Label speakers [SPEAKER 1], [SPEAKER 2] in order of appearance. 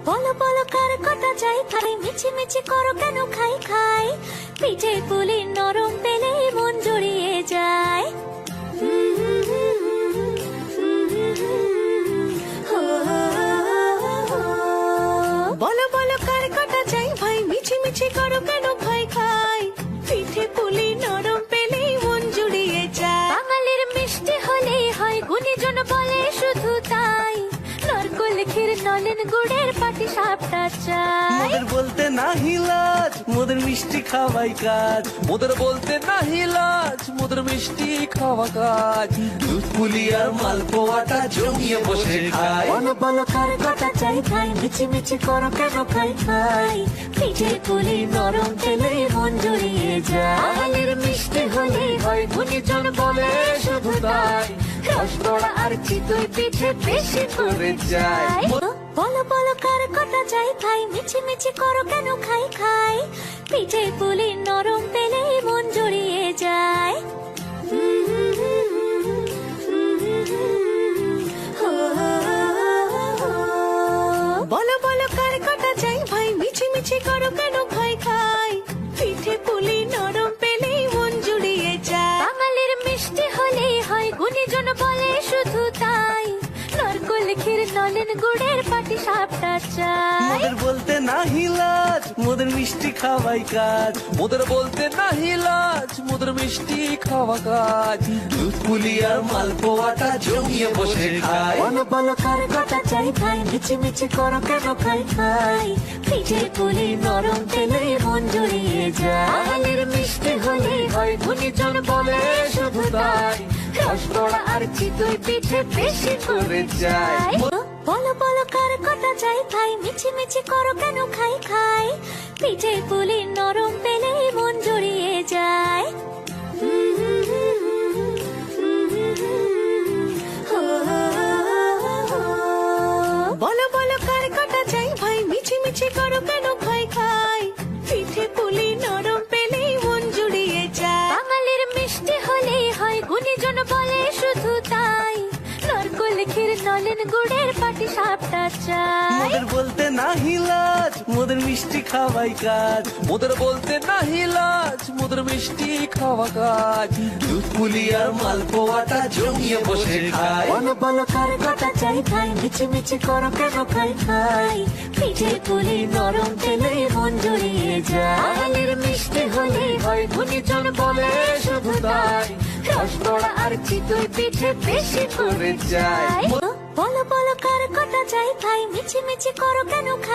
[SPEAKER 1] বলো বলো কার কটা চাই খাই, মিছি মিছি করো কেন খাই খাই, পিঠে পুলি নরম পেলে মন জড়িয়ে যায়। বলো বলো কার কটা চাই ভাই, মিছি মিছি করো কেন খাই খাই, পিঠে পুলি নরম পেলে মন জুড়িয়ে যায়। বাঙালির মিষ্টি হলেই হয়, গুণীজন বলে শুধু তাই, নারকোল ক্ষীর নলেন গুড়ের পাটি সাপটা চাই।
[SPEAKER 2] মোদের বলতে নাহি লাজ, মোদের মিষ্টি খাওয়াই কাজ। মোদের বলতে নাহি লাজ, মোদের মিষ্টি খাওয়া কাজ। দুধ পুলি আর মালপোয়াটা জমিয়ে বসে খায়।
[SPEAKER 1] বলো বলো কার কটা চাই খাই, মিছি মিছি করো কেন খাই খাই, পিঠে পুলি নরম পেলে মন জড়িয়ে যায়। বাঙালির মিষ্টি হলেই হয়, গুণীজন বলে শুধু তাই, রসগোড়া আর চিতই পিঠে বেশি করে যায়। বলো বলো কার কটা চাই খাই, মিছি মিছি করো কেন খাই খাই, পিঠে পুলি নরম পেলে মন জড়িয়ে যায়। বলো বলো কার কটা চাই ভাই, মিছি মিছি করো কেন খাই খাই, পিঠে পুলি নরম পেলে মন জুড়িয়ে যায়। বাঙালির মিষ্টি হলেই হয়, গুণীজন বলে শুধু তাই, নারকোল ক্ষীর নলেন গুড়ের পাটি সাপটা চাই।
[SPEAKER 2] মোদের বলতে নাহি লাজ, মোদের মিষ্টি খাওয়াই কাজ। মোদের বলতে নাহি লাজ, মোদের মিষ্টি খাওয়া কাজ। দুধ পুলি আর মালপোয়াটা জমিয়ে বসে খায়।
[SPEAKER 1] বলো বলো কার কটা চাই খাই, মিছি মিছি করো কেন খাই খাই, পিঠে পুলি নরম পেলে মন জড়িয়ে যায়। বাঙালির মিষ্টি হলেই হয়, গুণীজন বলে শুধু তাই, রসগোড়া আর চিতই পিঠে বেশি করে যায়। বলো বলো কার কটা চাই খাই, মিছি মিছি করো কেন খাই খাই, পিঠে পুলি নরম পেলে মন জড়িয়ে যায়। বলো বলো কার কটা চাই ভাই, মিছি মিছি করো কেন খাই খাই, পিঠে পুলি নরম পেলে মন জুড়িয়ে যায়। বাঙালির মিষ্টি হলেই হয়, গুণীজন বলে শুধু তাই, নারকোল ক্ষীর নলেন গুড়ের পাটি সাপটা চাই।
[SPEAKER 2] মোদের বলতে নাহি লাজ, মোদের মিষ্টি খাওয়াই কাজ। মোদের বলতে নাহি লাজ, মোদের মিষ্টি খাওয়া কাজ। দুধ পুলি আর মালপোয়াটা জমিয়ে বসে খায়।
[SPEAKER 1] বলো বলো কার কটা চাই খাই, মিছি মিছি করো কেন খাই খাই, পিঠে পুলি নরম পেলে মন জড়িয়ে যায়। বাঙালির মিষ্টি হলেই হয়, গুণীজন বলে শুধু তাই, রসগোড়া আর চিতই পিঠে বেশি করে যায়। বলো বলো কার কটা চাই খাই, মিছি মিছি করো কেন খাই।